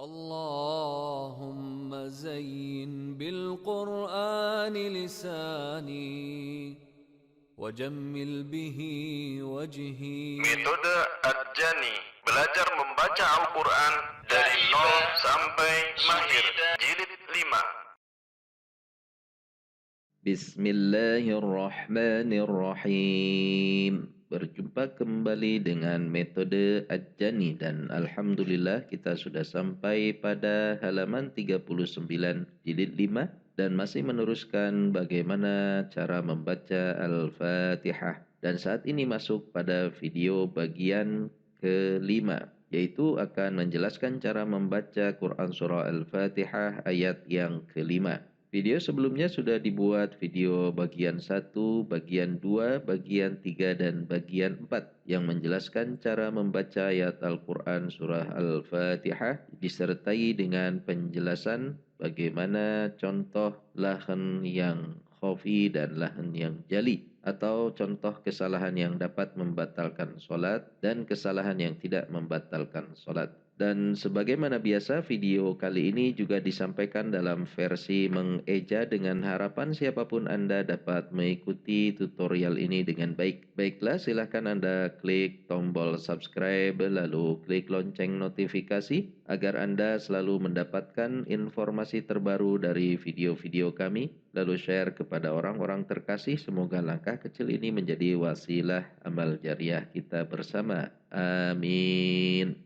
اللهم زين بالقرآن لساني وجمل به وجهي. Metode Ad-Jani, belajar membaca Al-Quran dari 0 sampai mahir, jilid 5. Bismillahirrahmanirrahim. Berjumpa kembali dengan metode Ad-Jani dan alhamdulillah kita sudah sampai pada halaman 39 jilid 5 dan masih meneruskan bagaimana cara membaca Al-Fatihah. Dan saat ini masuk pada video bagian kelima, yaitu akan menjelaskan cara membaca Quran Surah Al-Fatihah ayat yang kelima. Video sebelumnya sudah dibuat video bagian 1, bagian 2, bagian 3, dan bagian 4 yang menjelaskan cara membaca ayat Al-Quran Surah Al-Fatihah disertai dengan penjelasan bagaimana contoh lahan yang khafi dan lahan yang jali, atau contoh kesalahan yang dapat membatalkan solat dan kesalahan yang tidak membatalkan solat. Dan sebagaimana biasa, video kali ini juga disampaikan dalam versi mengeja dengan harapan siapapun Anda dapat mengikuti tutorial ini dengan baik. Baiklah, silahkan Anda klik tombol subscribe lalu klik lonceng notifikasi agar Anda selalu mendapatkan informasi terbaru dari video-video kami. Lalu share kepada orang-orang terkasih. Semoga langkah kecil ini menjadi wasilah amal jariah kita bersama. Amin.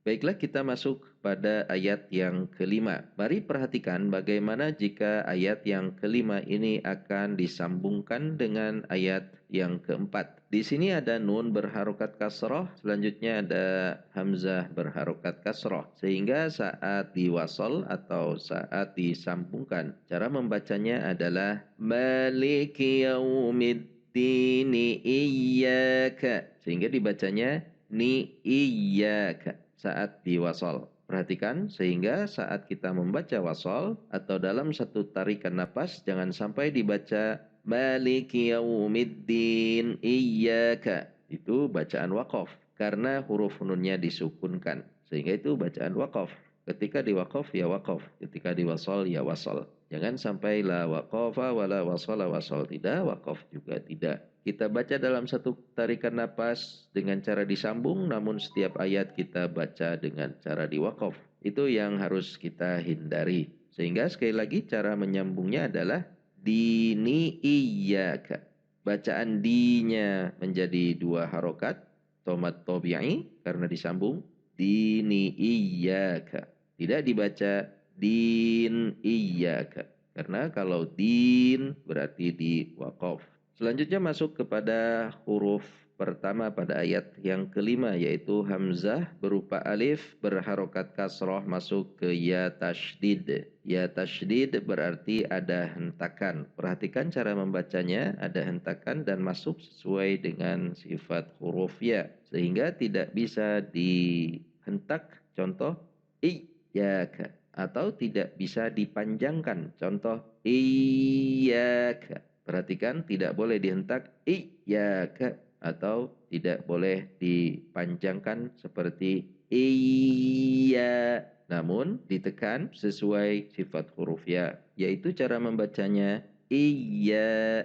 Baiklah, kita masuk pada ayat yang kelima. Mari perhatikan bagaimana jika ayat yang kelima ini akan disambungkan dengan ayat yang keempat. Di sini ada nun berharokat kasroh, selanjutnya ada hamzah berharokat kasroh. Sehingga saat diwasol atau saat disambungkan, cara membacanya adalah Maliki yaumiddini iyyaka. Sehingga dibacanya ni iyyaka saat diwasol. Perhatikan, sehingga saat kita membaca wasol atau dalam satu tarikan napas, jangan sampai dibaca Maliki yaumiddin iyyaka. Itu bacaan waqaf karena huruf nunnya disukunkan. Sehingga itu bacaan waqaf. Ketika diwaqaf ya waqaf, ketika diwasol ya wasol. Jangan sampai la waqafa wala wasala wasol, tidak, waqaf juga tidak. Kita baca dalam satu tarikan napas dengan cara disambung, namun setiap ayat kita baca dengan cara diwaqaf. Itu yang harus kita hindari. Sehingga sekali lagi cara menyambungnya adalah dini iyyaka. Bacaan dinya menjadi dua harokat, tomat tobi'i karena disambung, dini iyyaka. Tidak dibaca din iyyaka. Karena kalau din berarti diwaqaf. Selanjutnya masuk kepada huruf pertama pada ayat yang kelima, yaitu hamzah berupa alif berharokat kasroh masuk ke ya tasydid. Ya tasydid berarti ada hentakan. Perhatikan cara membacanya, ada hentakan dan masuk sesuai dengan sifat huruf ya. Sehingga tidak bisa dihentak, contoh iyyaka. Atau tidak bisa dipanjangkan, contoh iyyaka. Perhatikan, tidak boleh dihentak iyyaka atau tidak boleh dipanjangkan seperti iya, namun ditekan sesuai sifat huruf ya, yaitu cara membacanya iya,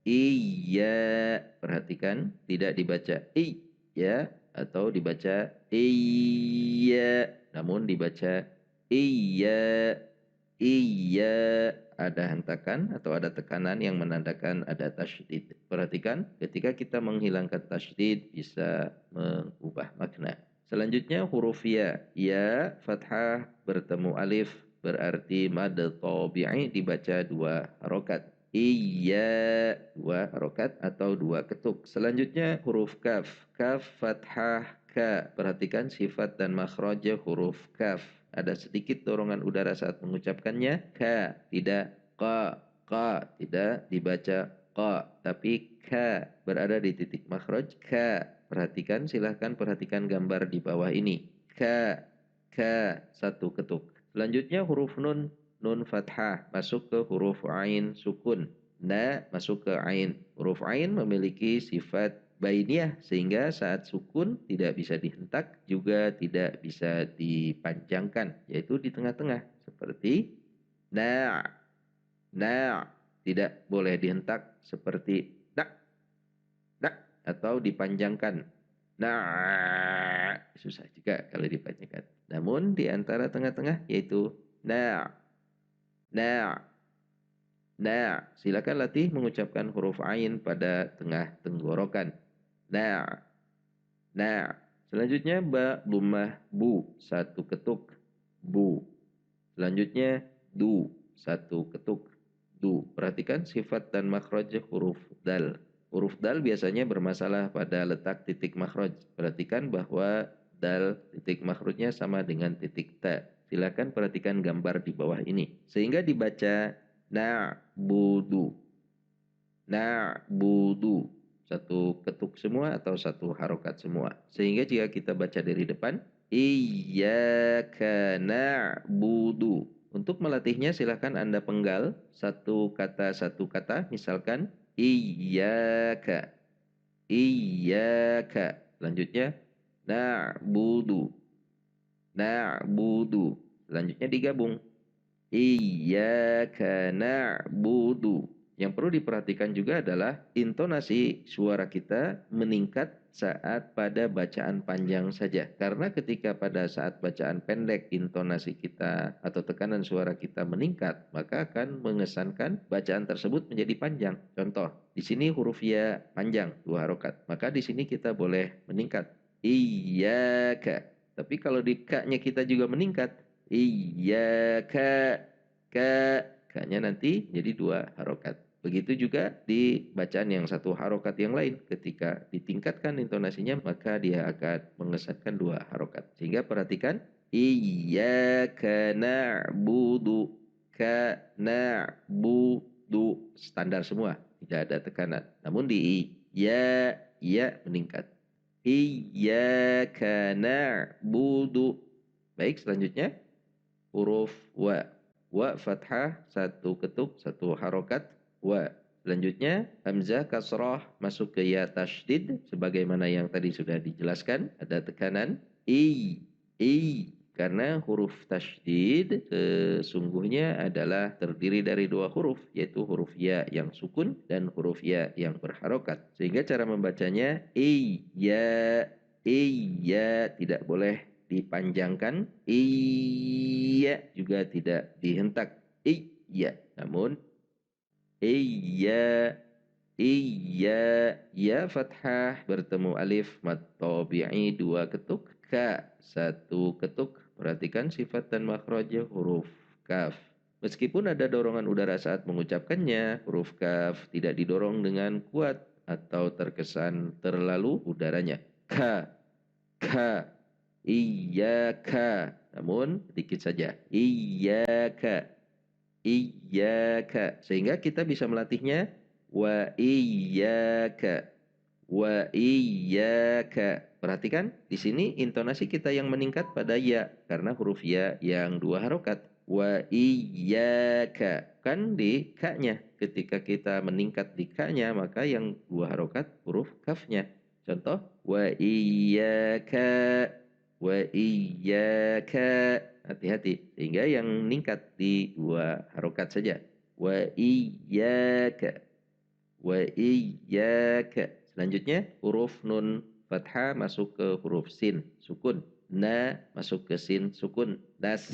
iya. Perhatikan, tidak dibaca iya atau dibaca iya, namun dibaca iya, iya. Ada hentakan atau ada tekanan yang menandakan ada tasydid. Perhatikan, ketika kita menghilangkan tasydid bisa mengubah makna. Selanjutnya huruf ya. Ya fathah bertemu alif berarti mad tabi'i, dibaca dua harokat. Iya, dua harokat atau dua ketuk. Selanjutnya huruf kaf. Kaf fathah ka. Perhatikan sifat dan makhraj huruf kaf. Ada sedikit dorongan udara saat mengucapkannya. Ka, tidak ka. Ka, tidak dibaca ka, tapi ka. Berada di titik makhraj ka. Perhatikan, silahkan perhatikan gambar di bawah ini. Ka, ka, satu ketuk. Selanjutnya huruf nun. Nun fathah masuk ke huruf ain sukun. Na masuk ke ain. Huruf ain memiliki sifat bainiyah, sehingga saat sukun tidak bisa dihentak, juga tidak bisa dipanjangkan, yaitu di tengah-tengah. Seperti na', na', tidak boleh dihentak seperti dak, dak, atau dipanjangkan. Nah, susah juga kalau dipanjangkan. Namun di antara tengah-tengah yaitu na', na', na'. Silakan latih mengucapkan huruf ain pada tengah tenggorokan. Na', na'. Selanjutnya ba, dhammah bu, satu ketuk, bu. Selanjutnya du, satu ketuk, du. Perhatikan sifat dan makhraj huruf dal. Huruf dal biasanya bermasalah pada letak titik makhraj. Perhatikan bahwa dal titik makhrajnya sama dengan titik ta. Silakan perhatikan gambar di bawah ini. Sehingga dibaca na'budu. Na'budu. Satu ketuk semua atau satu harokat semua. Sehingga jika kita baca dari depan, iyyaka na'budu. Untuk melatihnya silahkan Anda penggal satu kata. Misalkan iyyaka. Iyyaka. Selanjutnya na'budu. Na'budu. Selanjutnya digabung. Iyyaka na'budu. Yang perlu diperhatikan juga adalah intonasi suara kita meningkat saat pada bacaan panjang saja. Karena ketika pada saat bacaan pendek intonasi kita atau tekanan suara kita meningkat, maka akan mengesankan bacaan tersebut menjadi panjang. Contoh, di sini huruf ya panjang 2 harokat. Maka di sini kita boleh meningkat. Iyyaka. Tapi kalau di ka-nya kita juga meningkat, iyyaka, ka-nya nanti jadi 2 harokat. Begitu juga di bacaan yang 1 harokat yang lain. Ketika ditingkatkan intonasinya, maka dia akan mengesankan 2 harokat. Sehingga perhatikan, iyyaka na'budu, ka na'budu. Standar semua, tidak ada tekanan. Namun di ya meningkat. Iyyaka na'budu. Baik, selanjutnya huruf wa. Wa fathah, satu ketuk, 1 harokat, wa. Selanjutnya hamzah kasrah masuk ke ya tasydid sebagaimana yang tadi sudah dijelaskan, ada tekanan i. Karena huruf tasydid sesungguhnya adalah terdiri dari 2 huruf, yaitu huruf ya yang sukun dan huruf ya yang berharokat. Sehingga cara membacanya iya, tidak boleh dipanjangkan, iya juga tidak dihentak, iya. Namun iya, ya fathah bertemu alif mad tabi'i 2 ketuk, ka 1 ketuk. Perhatikan sifat dan makhraj huruf kaf. Meskipun ada dorongan udara saat mengucapkannya, huruf kaf tidak didorong dengan kuat atau terkesan terlalu udaranya. Ka, iyyaka. Namun sedikit saja. Iyyaka. Sehingga kita bisa melatihnya wa iyyaka. Perhatikan di sini intonasi kita yang meningkat pada ya karena huruf ya yang 2 harokat. Wa iyyaka. Kan di ka-nya. Ketika kita meningkat di ka-nya maka yang 2 harokat huruf kafnya. Contoh wa iyyaka. Hati-hati. Sehingga yang meningkat di 2 harokat saja. Wa iyyaka. Selanjutnya huruf nun fathah masuk ke huruf sin sukun. Na masuk ke sin sukun. Nas.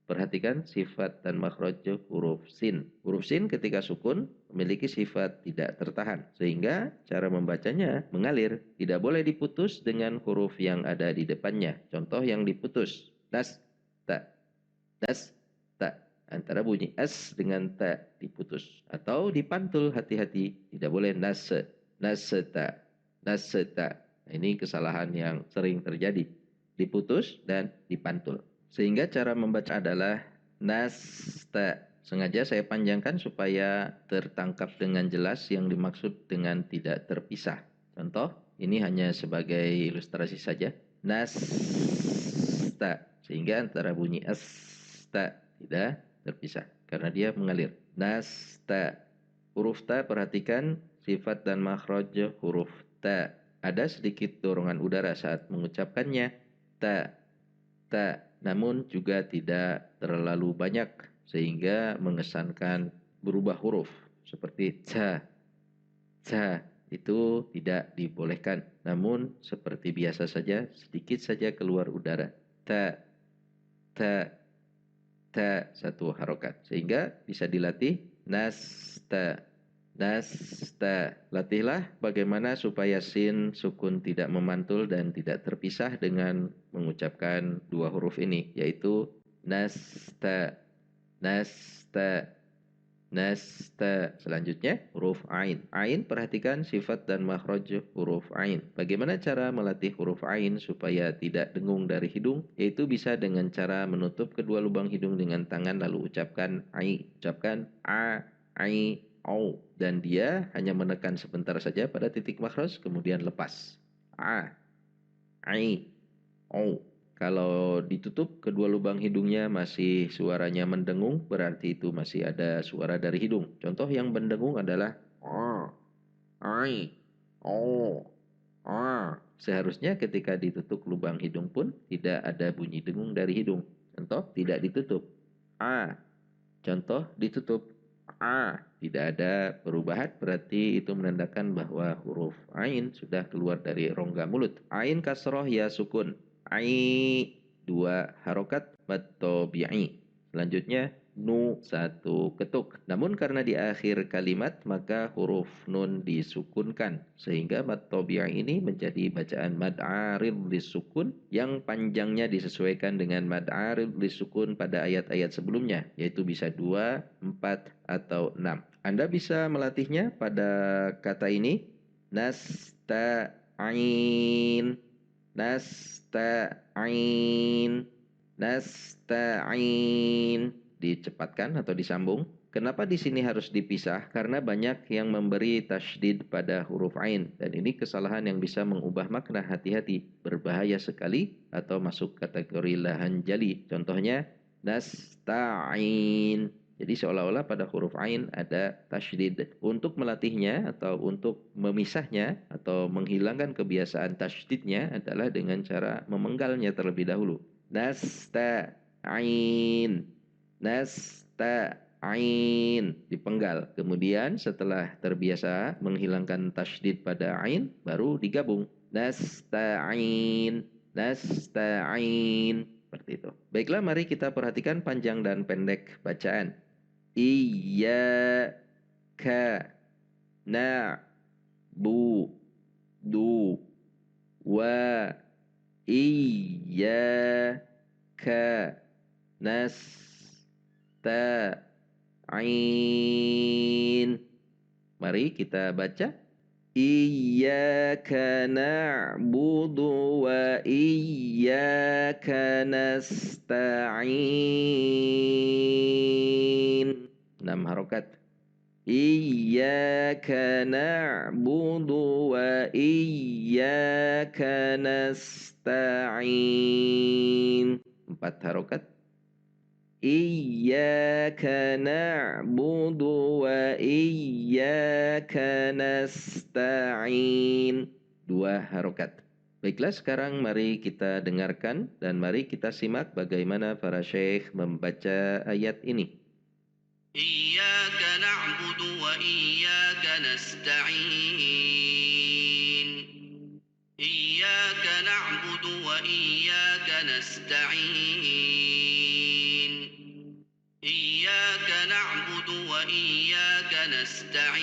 Perhatikan sifat dan makhraj huruf sin. Huruf sin ketika sukun memiliki sifat tidak tertahan. Sehingga cara membacanya mengalir. Tidak boleh diputus dengan huruf yang ada di depannya. Contoh yang diputus. Nas, ta. Nas, ta. Antara bunyi as dengan ta diputus. Atau dipantul, hati-hati. Tidak boleh nase, naseta, naseta. Nah, ini kesalahan yang sering terjadi. Diputus dan dipantul. Sehingga cara membaca adalah nasta. Sengaja saya panjangkan supaya tertangkap dengan jelas yang dimaksud dengan tidak terpisah. Contoh, ini hanya sebagai ilustrasi saja. Nasta. Sehingga antara bunyi asta tidak terpisah karena dia mengalir. Nasta. Huruf ta perhatikan sifat dan makhraj huruf ta. Ada sedikit dorongan udara saat mengucapkannya, ta, ta. Namun juga tidak terlalu banyak sehingga mengesankan berubah huruf seperti ca, ca. Itu tidak dibolehkan. Namun seperti biasa saja, sedikit saja keluar udara. Ta, ta, ta, satu harokat. Sehingga bisa dilatih nasta, nasta. Latihlah bagaimana supaya sin sukun tidak memantul dan tidak terpisah dengan mengucapkan dua huruf ini, yaitu nasta, nasta, nasta. Selanjutnya huruf ain. Ain, perhatikan sifat dan makhraj huruf ain. Bagaimana cara melatih huruf ain supaya tidak dengung dari hidung? Yaitu bisa dengan cara menutup kedua lubang hidung dengan tangan lalu ucapkan ai. Ucapkan a, ai, au. Dan dia hanya menekan sebentar saja pada titik makhraj kemudian lepas. A, ai, au. Kalau ditutup kedua lubang hidungnya masih suaranya mendengung, berarti itu masih ada suara dari hidung. Contoh yang mendengung adalah a, ai, o, a. Seharusnya ketika ditutup lubang hidung pun tidak ada bunyi dengung dari hidung. Contoh tidak ditutup a. Contoh ditutup a. Tidak ada perubahan, berarti itu menandakan bahwa huruf ain sudah keluar dari rongga mulut. Ain kasroh ya sukun. Ai, dua harokat, mad tabi'i. Selanjutnya nu, satu ketuk. Namun karena di akhir kalimat maka huruf nun disukunkan sehingga mad tabi'i ini menjadi bacaan mad arid lisukun yang panjangnya disesuaikan dengan mad arid lisukun pada ayat-ayat sebelumnya, yaitu bisa 2, 4 atau 6. Anda bisa melatihnya pada kata ini nasta'in, nasta'in, nasta'in. Dicepatkan atau disambung. Kenapa di sini harus dipisah? Karena banyak yang memberi tasydid pada huruf ain dan ini kesalahan yang bisa mengubah makna. Hati-hati, berbahaya sekali atau masuk kategori lahan jali. Contohnya nasta'in. Jadi seolah-olah pada huruf ain ada tasydid. Untuk melatihnya atau untuk memisahnya atau menghilangkan kebiasaan tasydidnya adalah dengan cara memenggalnya terlebih dahulu. Nasta'in, nasta'in, dipenggal. Kemudian setelah terbiasa menghilangkan tasydid pada ain, baru digabung. Nasta'in, nasta'in. Seperti itu. Baiklah, mari kita perhatikan panjang dan pendek bacaan. Iyyaka na'budu wa iyyaka nasta'in. Mari kita baca. Iyyaka na'budu wa iyyaka nasta'in. 6 harokat. Iyyaka na'budu wa iyyaka nasta'in. 4 harokat. Iyyaka na'budu wa iyyaka nasta'in. 2 harokat. Baiklah, sekarang mari kita dengarkan dan mari kita simak bagaimana para syekh membaca ayat ini. إياك نعبد وإياك نستعين إياك نعبد وإياك نستعين إياك نعبد وإياك نستعين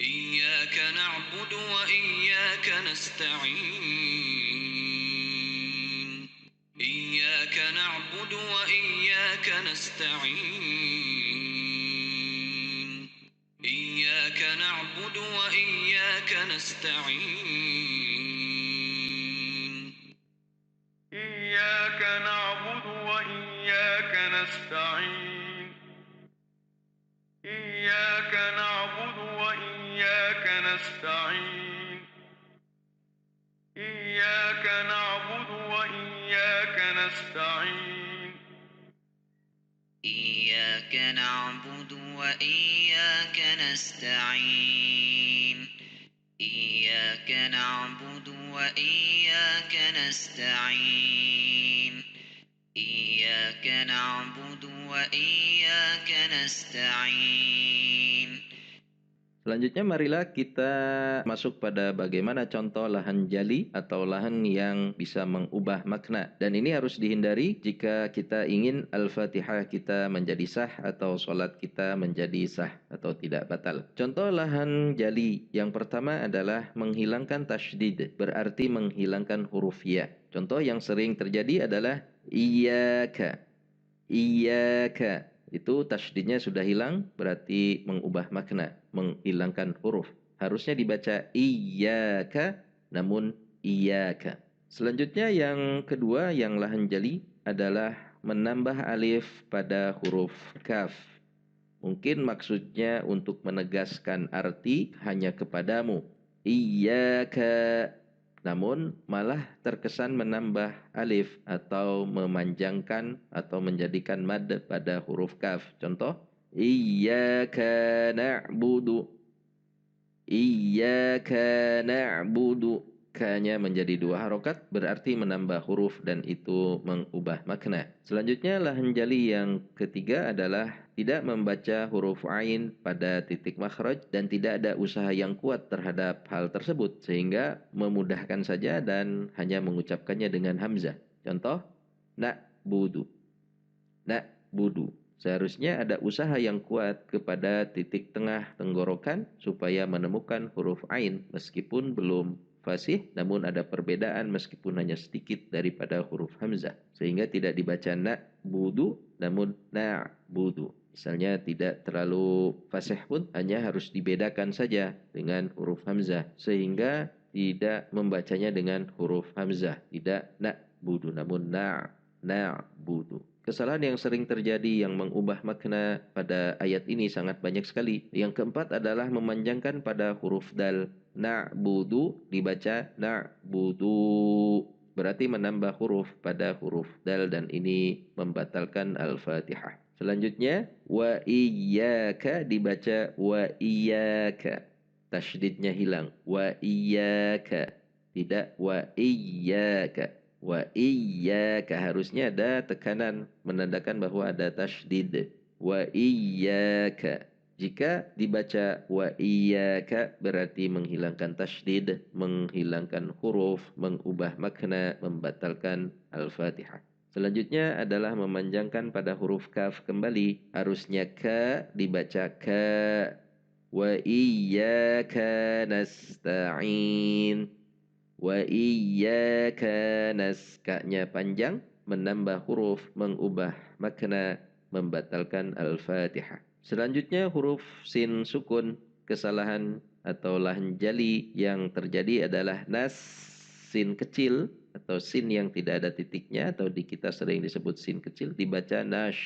إياك نعبد وإياك نستعين إياك نعبد وإياك نستعين إياك نعبد وإياك نستعين إياك نعبد وإياك نستعين إياك نعبد وإياك نستعين إياك نعبد وإياك نستعين إياك نعبد وإياك نستعين إياك نعبد وإياك نستعين إياك نعبد وإياك نستعين. Selanjutnya marilah kita masuk pada bagaimana contoh lahan jali atau lahan yang bisa mengubah makna. Dan ini harus dihindari jika kita ingin Al-Fatihah kita menjadi sah atau sholat kita menjadi sah atau tidak batal. Contoh lahan jali yang pertama adalah menghilangkan tasydid, berarti menghilangkan huruf ya. Contoh yang sering terjadi adalah iyyaka. Iyyaka. Itu tasydidnya sudah hilang, berarti mengubah makna, menghilangkan huruf. Harusnya dibaca iyyaka, namun iyyaka. Selanjutnya yang kedua yang lahan jali adalah menambah alif pada huruf kaf. Mungkin maksudnya untuk menegaskan arti hanya kepadamu. Iyyaka. Namun malah terkesan menambah alif atau memanjangkan atau menjadikan mad pada huruf kaf. Contoh, iyyaka na'budu. Iyyaka na'budu. K-nya menjadi 2 harokat berarti menambah huruf dan itu mengubah makna. Selanjutnya lahan jali yang ketiga adalah tidak membaca huruf ain pada titik makhraj dan tidak ada usaha yang kuat terhadap hal tersebut sehingga memudahkan saja dan hanya mengucapkannya dengan hamzah. Contoh, na'budu. Na'budu. Seharusnya ada usaha yang kuat kepada titik tengah tenggorokan supaya menemukan huruf ain meskipun belum fasih, namun ada perbedaan meskipun hanya sedikit daripada huruf hamzah. Sehingga tidak dibaca na'budu, namun na'budu. Misalnya tidak terlalu fasih pun hanya harus dibedakan saja dengan huruf hamzah. Sehingga tidak membacanya dengan huruf hamzah. Tidak na'budu, namun na'budu. Kesalahan yang sering terjadi yang mengubah makna pada ayat ini sangat banyak sekali. Yang keempat adalah memanjangkan pada huruf dal. Na'budu dibaca na'budu. Berarti menambah huruf pada huruf dal dan ini membatalkan Al-Fatihah. Selanjutnya, wa iyyaka dibaca wa iyyaka. Tasydidnya hilang. Wa iyyaka. Tidak wa iyyaka. Wa iyyaka harusnya ada tekanan menandakan bahwa ada tasydid. Wa iyyaka. Jika dibaca wa iyyaka berarti menghilangkan tasydid, menghilangkan huruf, mengubah makna, membatalkan Al-Fatihah. Selanjutnya adalah memanjangkan pada huruf kaf kembali. Harusnya ka dibaca ka. Wa iyyaka nasta'in. Wa iyyaka naska'nya panjang, menambah huruf, mengubah makna, membatalkan Al-Fatihah. Selanjutnya huruf sin sukun, kesalahan atau lahan jali yang terjadi adalah nas, sin kecil atau sin yang tidak ada titiknya atau di kita sering disebut sin kecil dibaca nash.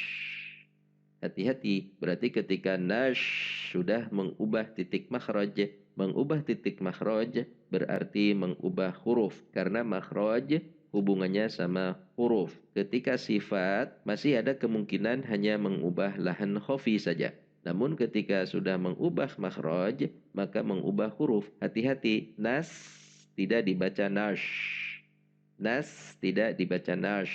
Hati-hati, berarti ketika nash sudah mengubah titik makhraj. Mengubah titik makhraj berarti mengubah huruf. Karena makhraj hubungannya sama huruf. Ketika sifat masih ada kemungkinan hanya mengubah lahan khafi saja. Namun ketika sudah mengubah makhraj maka mengubah huruf. Hati-hati, nas tidak dibaca nash. Nas tidak dibaca nash.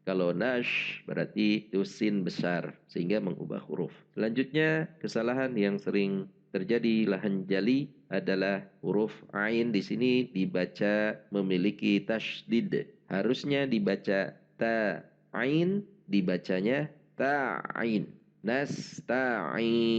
Kalau nash berarti itu sin besar sehingga mengubah huruf. Selanjutnya kesalahan yang sering terjadi lahan jali adalah huruf ain di sini dibaca memiliki tasydid. Harusnya dibaca ta ain, dibacanya ta'ain. Nasta'in.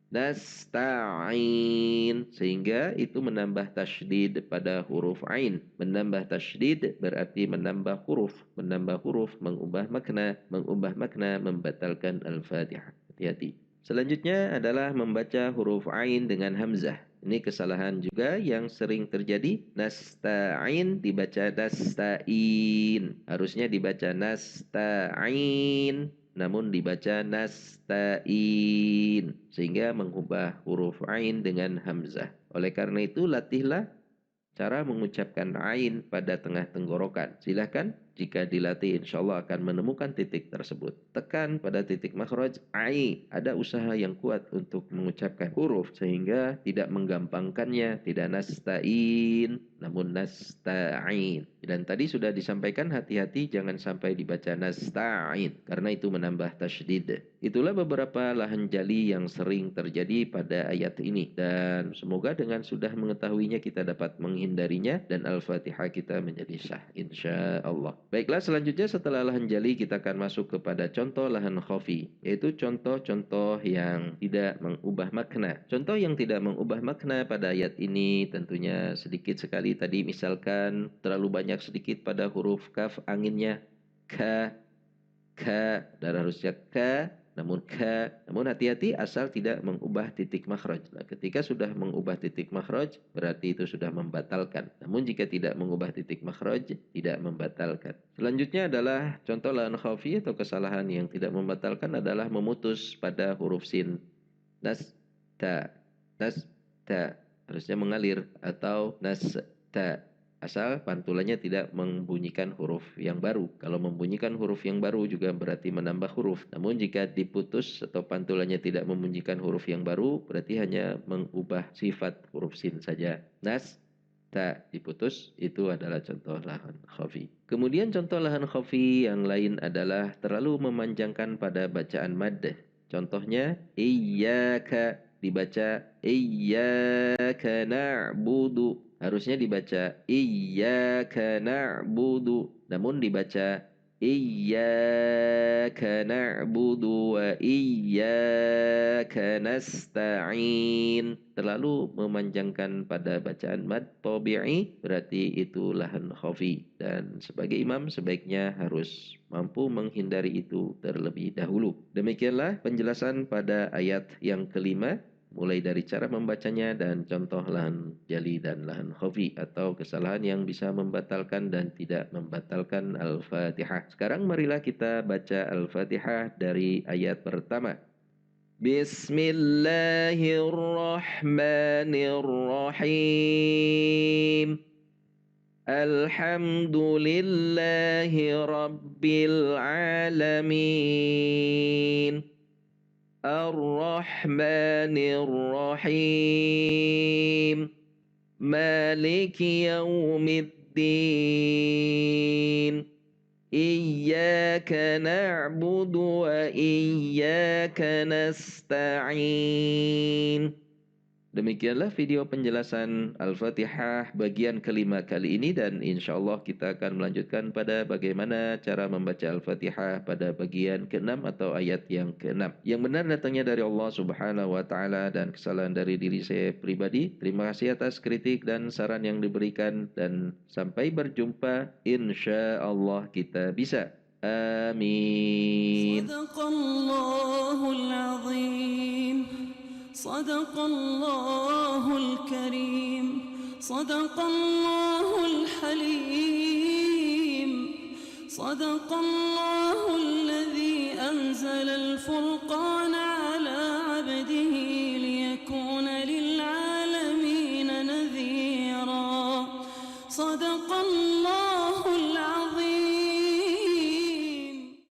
Nasta'in. Sehingga itu menambah tasydid pada huruf ain. Menambah tasydid berarti menambah huruf. Menambah huruf mengubah makna. Mengubah makna membatalkan Al-Fatihah. Hati-hati. Selanjutnya adalah membaca huruf ain dengan hamzah. Ini kesalahan juga yang sering terjadi. Nasta'in dibaca nasta'in. Harusnya dibaca nasta'in. Namun dibaca nasta'in. Sehingga mengubah huruf ain dengan hamzah. Oleh karena itu latihlah cara mengucapkan ain pada tengah tenggorokan. Silahkan jika dilatih insya Allah akan menemukan titik tersebut. Tekan pada titik makhraj ai. Ada usaha yang kuat untuk mengucapkan huruf sehingga tidak menggampangkannya, tidak nasta'in namun nasta'in. Dan tadi sudah disampaikan hati-hati jangan sampai dibaca nasta'in karena itu menambah tasydid. Itulah beberapa lahan jali yang sering terjadi pada ayat ini dan semoga dengan sudah mengetahuinya kita dapat menghindarinya dan Al-Fatihah kita menjadi sah insya Allah. Baiklah, selanjutnya setelah lahan jali kita akan masuk kepada contoh lahan khafi, yaitu contoh-contoh yang tidak mengubah makna. Contoh yang tidak mengubah makna pada ayat ini tentunya sedikit sekali. Tadi misalkan terlalu banyak sedikit pada huruf kaf anginnya ka dan harusnya ka namun hati-hati asal tidak mengubah titik makhraj. Nah, ketika sudah mengubah titik makhraj berarti itu sudah membatalkan. Namun jika tidak mengubah titik makhraj tidak membatalkan. Selanjutnya adalah contoh lahan khafi atau kesalahan yang tidak membatalkan adalah memutus pada huruf sin. Nas ta harusnya mengalir atau ta asal pantulannya tidak membunyikan huruf yang baru. Kalau membunyikan huruf yang baru juga berarti menambah huruf. Namun jika diputus atau pantulannya tidak membunyikan huruf yang baru berarti hanya mengubah sifat huruf sin saja. Ta diputus, itu adalah contoh lahan khafi. Kemudian contoh lahan khafi yang lain adalah terlalu memanjangkan pada bacaan mad. Contohnya iyyaka dibaca iyyaka na'budu. Harusnya dibaca iyyaka na'budu. Namun dibaca iyyaka na'budu wa iyyaka nasta'in. Terlalu memanjangkan pada bacaan mad tabi'i berarti itu lahan khafi. Dan sebagai imam sebaiknya harus mampu menghindari itu terlebih dahulu. Demikianlah penjelasan pada ayat yang kelima, mulai dari cara membacanya dan contoh lahan jali dan lahan khafi atau kesalahan yang bisa membatalkan dan tidak membatalkan Al-Fatihah. Sekarang marilah kita baca Al-Fatihah dari ayat pertama. Bismillahirrahmanirrahim. Alhamdulillahi Rabbil Alamin. Ar-Rahmanir Rahim. Maliki Yaumiddin. Iyyaka na'budu wa iyyaka nasta'in. Demikianlah video penjelasan Al-Fatihah bagian kelima kali ini dan insyaAllah kita akan melanjutkan pada bagaimana cara membaca Al-Fatihah pada bagian ke-6 atau ayat yang ke-6. Yang benar datangnya dari Allah Subhanahu wa Ta'ala dan kesalahan dari diri saya pribadi. Terima kasih atas kritik dan saran yang diberikan dan sampai berjumpa insyaAllah kita bisa. Amin. Sadaqallahul azim. صدق الله الكريم صدق الله الحليم صدق الله الذي أنزل الفرقان على